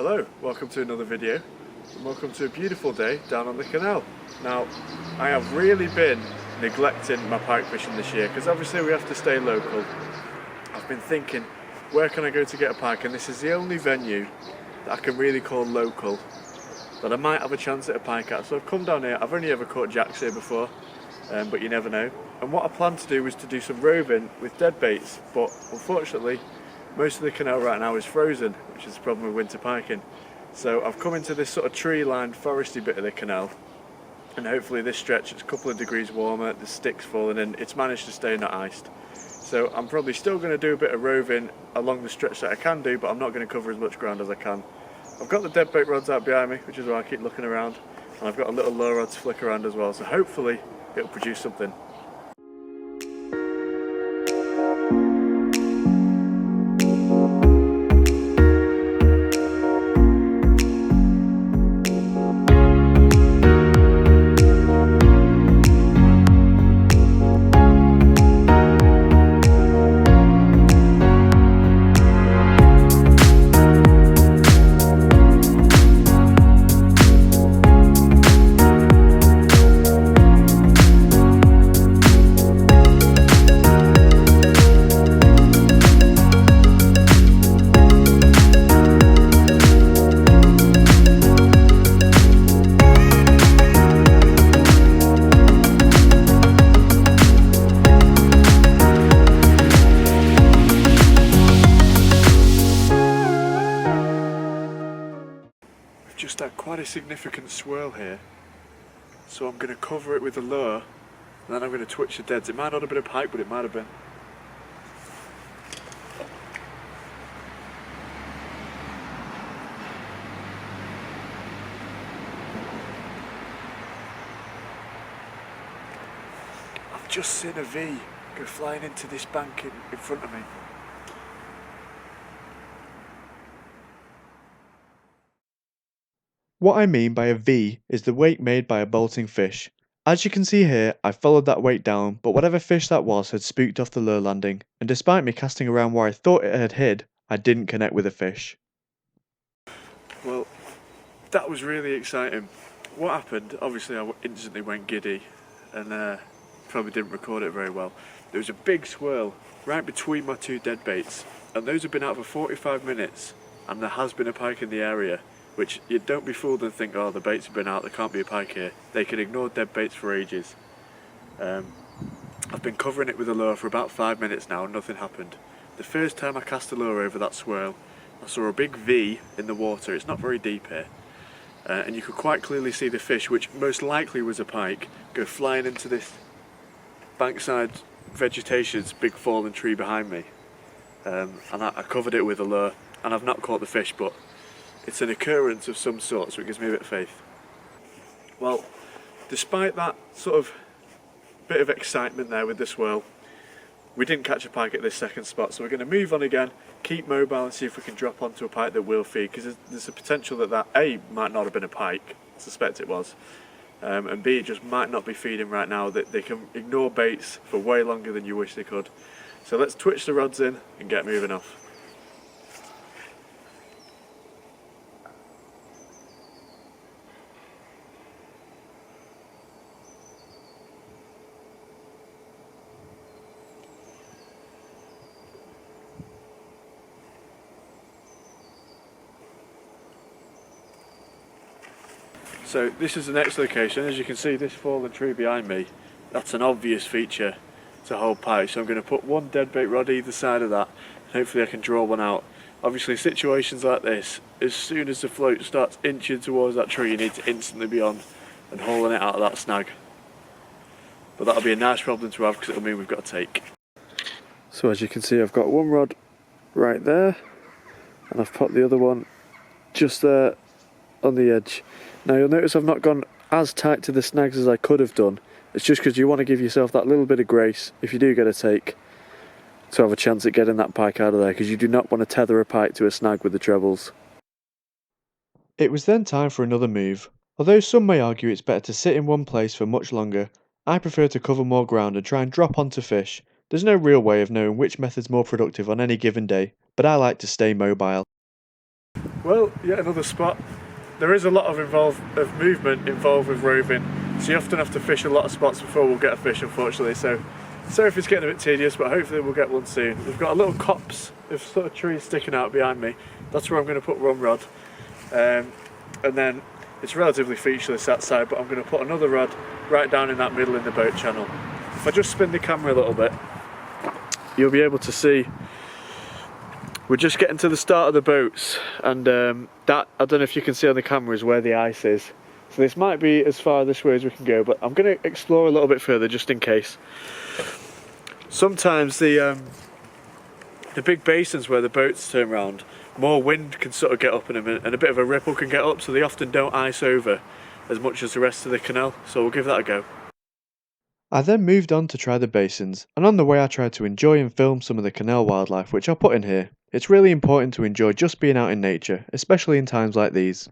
Hello, welcome to another video and welcome to a beautiful day down on the canal. Now, I have really been neglecting my pike fishing this year because obviously we have to stay local. I've been thinking, where can I go to get a pike, and this is the only venue that I can really call local that I might have a chance at a pike at. So I've come down here. I've only ever caught jacks here before, but you never know. And what I plan to do is to do some roving with dead baits, but unfortunately most of the canal right now is frozen, which is the problem with winter piking. So I've come into this sort of tree-lined foresty bit of the canal, and hopefully this stretch, it's a couple of degrees warmer, the stick's falling in, it's managed to stay not iced. So I'm probably still going to do a bit of roving along the stretch that I can do, but I'm not going to cover as much ground as I can. I've got the dead bait rods out behind me, which is why I keep looking around, and I've got a little lure rod to flick around as well, so hopefully it'll produce something. Just had quite a significant swirl here, so I'm going to cover it with a lure and then I'm going to twitch the deads. It might not have been a pike, but it might have been. I've just seen a V go flying into this bank in front of me. What I mean by a V is the weight made by a bolting fish. As you can see here, I followed that weight down, but whatever fish that was had spooked off the lure landing, and despite me casting around where I thought it had hid, I didn't connect with a fish. Well, that was really exciting. What happened, obviously I instantly went giddy and probably didn't record it very well. There was a big swirl right between my two dead baits, and those have been out for 45 minutes, and there has been a pike in the area. Which, you don't be fooled and think, oh, the baits have been out, there can't be a pike here. They can ignore dead baits for ages. I've been covering it with a lure for about 5 minutes now and nothing happened. The first time I cast a lure over that swirl, I saw a big V in the water. It's not very deep here. And you could quite clearly see the fish, which most likely was a pike, go flying into this bankside vegetation's big fallen tree behind me. And I covered it with a lure, and I've not caught the fish, but it's an occurrence of some sort, so it gives me a bit of faith. Well, despite that sort of bit of excitement there with the swirl, we didn't catch a pike at this second spot, so we're going to move on again, keep mobile and see if we can drop onto a pike that will feed, because there's a potential that A, might not have been a pike, I suspect it was, and B, it just might not be feeding right now, that they can ignore baits for way longer than you wish they could. So let's twitch the rods in and get moving off. So this is the next location. As you can see, this fallen tree behind me, that's an obvious feature to hold pike. So I'm going to put one deadbait rod either side of that, and hopefully I can draw one out. Obviously, situations like this, as soon as the float starts inching towards that tree, you need to instantly be on and hauling it out of that snag. But that'll be a nice problem to have, because it'll mean we've got a take. So as you can see, I've got one rod right there, and I've put the other one just there on the edge. Now you'll notice I've not gone as tight to the snags as I could have done. It's just because you want to give yourself that little bit of grace if you do get a take, to have a chance at getting that pike out of there, because you do not want to tether a pike to a snag with the trebles. It was then time for another move. Although some may argue it's better to sit in one place for much longer, I prefer to cover more ground and try and drop onto fish. There's no real way of knowing which method's more productive on any given day, but I like to stay mobile. Well, yet another spot. There is a lot of movement involved with roving, so you often have to fish a lot of spots before we'll get a fish, unfortunately. So sorry if it's getting a bit tedious, but hopefully we'll get one soon. We've got a little copse of sort of trees sticking out behind me. That's where I'm going to put one rod, and then it's relatively featureless that side, but I'm going to put another rod right down in that middle in the boat channel. If I just spin the camera a little bit, you'll be able to see we're just getting to the start of the boats, and that, I don't know if you can see on the camera, is where the ice is. So this might be as far this way as we can go, but I'm going to explore a little bit further just in case. Sometimes the big basins where the boats turn round, more wind can sort of get up in them, and a bit of a ripple can get up, so they often don't ice over as much as the rest of the canal. So we'll give that a go. I then moved on to try the basins, and on the way I tried to enjoy and film some of the canal wildlife, which I'll put in here. It's really important to enjoy just being out in nature, especially in times like these.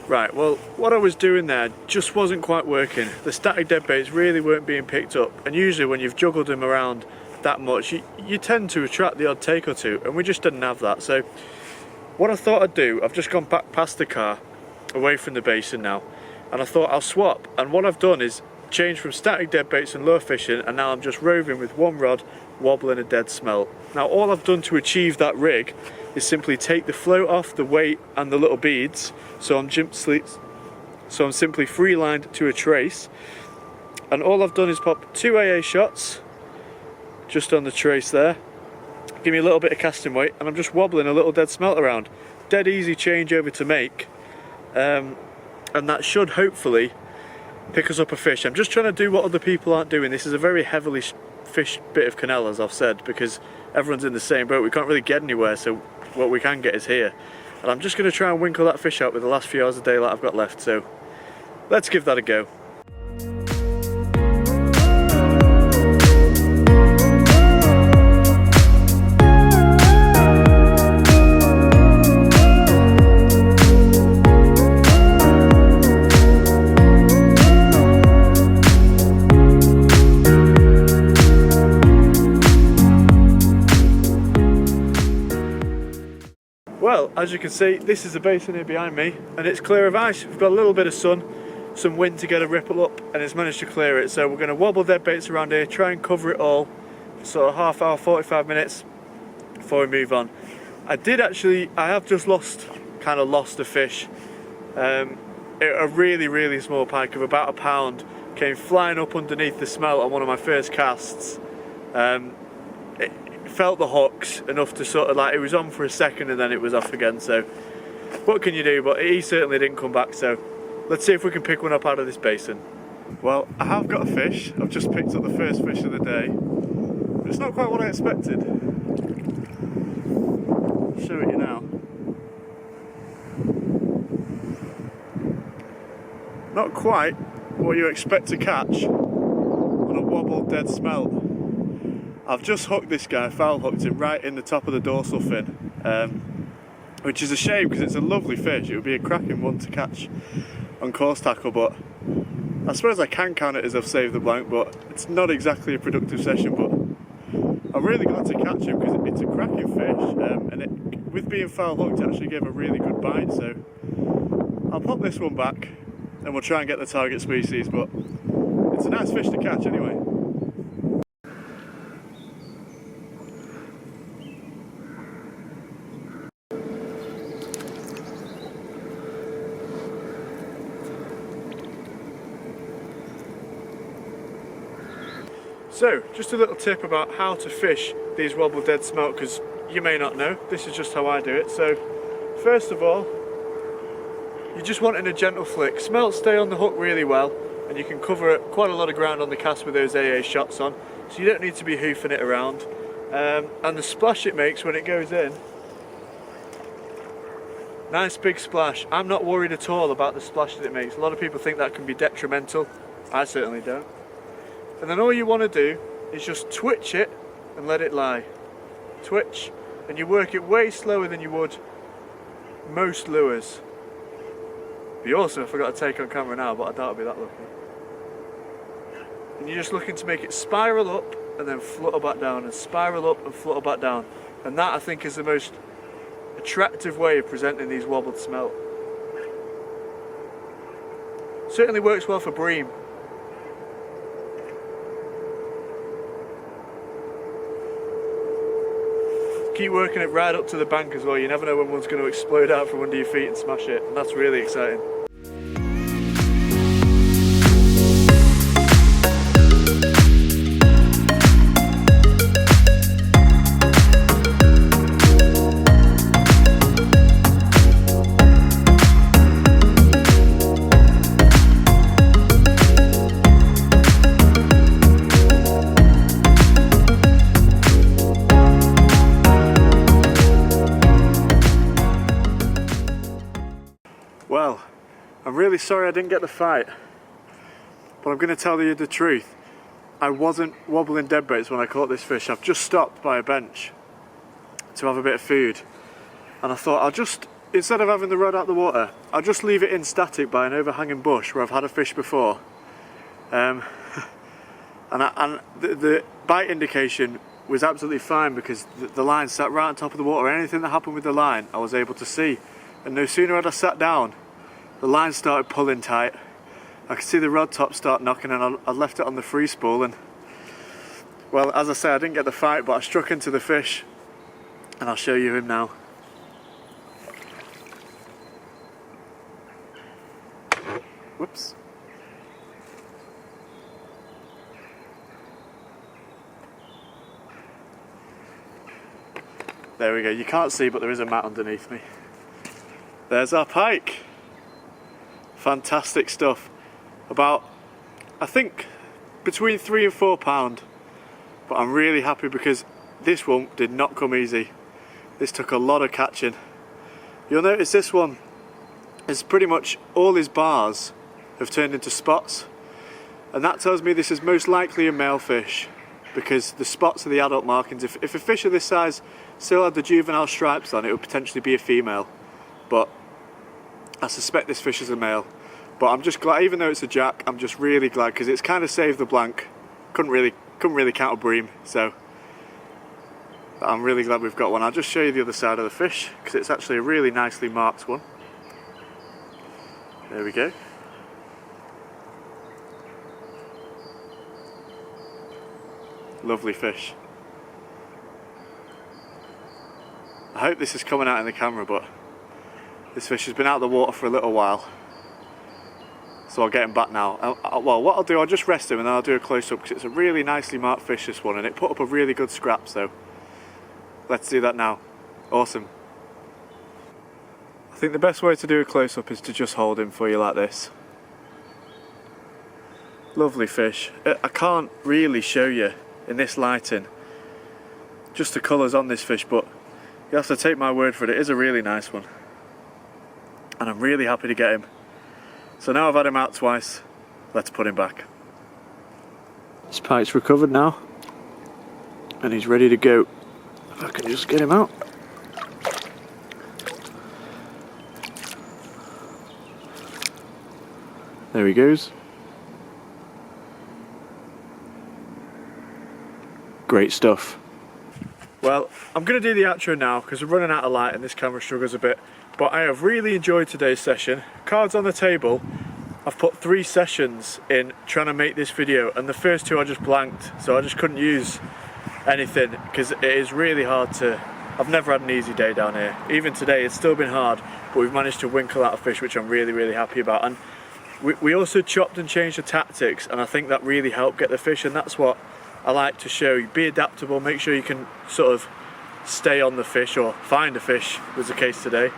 Right, well, what I was doing there just wasn't quite working. The static deadbaits really weren't being picked up, and usually when you've juggled them around that much, you tend to attract the odd take or two, and we just didn't have that. So what I thought I'd do, I've just gone back past the car, away from the basin now, and I thought I'll swap. And what I've done is change from static deadbaits and lure fishing, and now I'm just roving with one rod, wobbling a dead smelt. Now all I've done to achieve that rig is simply take the float off, the weight and the little beads, so I'm simply free lined to a trace, and all I've done is pop 2 AA shots just on the trace there, give me a little bit of casting weight, and I'm just wobbling a little dead smelt around. Dead easy changeover to make, and that should hopefully pick us up a fish. I'm just trying to do what other people aren't doing. This is a very heavily fished bit of canal, as I've said, because everyone's in the same boat. We can't really get anywhere, so what we can get is here. And I'm just going to try and winkle that fish out with the last few hours of daylight I've got left, so let's give that a go. Well, as you can see, this is the basin here behind me, and it's clear of ice. We've got a little bit of sun, some wind to get a ripple up, and it's managed to clear it. So we're going to wobble dead baits around here, try and cover it all for sort of half hour, 45 minutes before we move on. I have just lost a fish. A really small pike of about a pound came flying up underneath the smelt on one of my first casts. It felt the hooks enough to sort of like, it was on for a second and then it was off again, so what can you do? But he certainly didn't come back, so let's see if we can pick one up out of this basin. Well, I have got a fish. I've just picked up the first fish of the day, but it's not quite what I expected. I'll show it you now. Not quite what you expect to catch on a wobbled dead smelt. I've just hooked this guy, foul hooked him right in the top of the dorsal fin. which is a shame because it's a lovely fish. It would be a cracking one to catch on coarse tackle, but I suppose I can count it as I've saved the blank, but it's not exactly a productive session. But I'm really glad to catch him because it's a cracking fish, and with being foul hooked, it actually gave a really good bite. So I'll pop this one back and we'll try and get the target species, but it's a nice fish to catch anyway. So, just a little tip about how to fish these wobbled dead smelt, because you may not know, this is just how I do it. So, first of all, you just want in a gentle flick. Smelt stay on the hook really well, and you can cover quite a lot of ground on the cast with those AA shots on, so you don't need to be hoofing it around. And the splash it makes when it goes in, nice big splash. I'm not worried at all about the splash that it makes. A lot of people think that can be detrimental. I certainly don't. And then all you want to do is just twitch it and let it lie. Twitch, and you work it way slower than you would most lures. It'd be awesome if I got to take on camera now, but I doubt I'd be that lucky. And you're just looking to make it spiral up and then flutter back down, and spiral up and flutter back down. And that, I think, is the most attractive way of presenting these wobbled smelt. Certainly works well for bream. Keep working it right up to the bank as well. You never know when one's going to explode out from under your feet and smash it, and that's really exciting. Well, I'm really sorry I didn't get the fight, but I'm going to tell you the truth. I wasn't wobbling deadbaits when I caught this fish. I've just stopped by a bench to have a bit of food, and I thought I'll just, instead of having the rod out the water, I'll just leave it in static by an overhanging bush where I've had a fish before. And the bite indication was absolutely fine because the line sat right on top of the water. Anything that happened with the line I was able to see, and no sooner had I sat down, the line started pulling tight. I could see the rod top start knocking, and I left it on the free spool, and well, as I say, I didn't get the fight, but I struck into the fish, and I'll show you him now. Whoops. There we go. You can't see, but there is a mat underneath me. There's our pike. Fantastic stuff. About, I think, between 3 and 4 pound. But I'm really happy because this one did not come easy. This took a lot of catching. You'll notice this one is pretty much all his bars have turned into spots. And that tells me this is most likely a male fish, because the spots are the adult markings. If a fish of this size still had the juvenile stripes on, it would potentially be a female. But I suspect this fish is a male. But I'm just glad, even though it's a jack, I'm just really glad because it's kind of saved the blank. Couldn't really count a bream, so I'm really glad we've got one. I'll just show you the other side of the fish because it's actually a really nicely marked one. There we go. Lovely fish. I hope this is coming out in the camera, but this fish has been out of the water for a little while, so I'll get him back now. Well, what I'll do, I'll just rest him and then I'll do a close-up because it's a really nicely marked fish, this one, and it put up a really good scrap, so let's do that now. Awesome. I think the best way to do a close-up is to just hold him for you like this. Lovely fish. I can't really show you in this lighting just the colours on this fish, but you have to take my word for it. It is a really nice one, and I'm really happy to get him. So now I've had him out twice, let's put him back. This pike's recovered now, and he's ready to go. If I can just get him out. There he goes. Great stuff. Well, I'm going to do the outro now because we're running out of light and this camera struggles a bit. But I have really enjoyed today's session. Cards on the table. I've put 3 sessions in trying to make this video, and the first 2 I just blanked, so I just couldn't use anything because it is really hard to... I've never had an easy day down here. Even today it's still been hard, but we've managed to winkle out a fish, which I'm really happy about. And we also chopped and changed the tactics, and I think that really helped get the fish, and that's what I like to show you. Be adaptable, make sure you can sort of stay on the fish or find a fish, was the case today.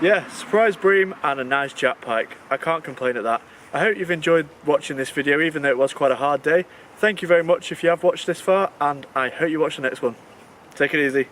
Yeah, surprise bream and a nice jack pike. I can't complain at that. I hope you've enjoyed watching this video, even though it was quite a hard day. Thank you very much if you have watched this far, and I hope you watch the next one. Take it easy.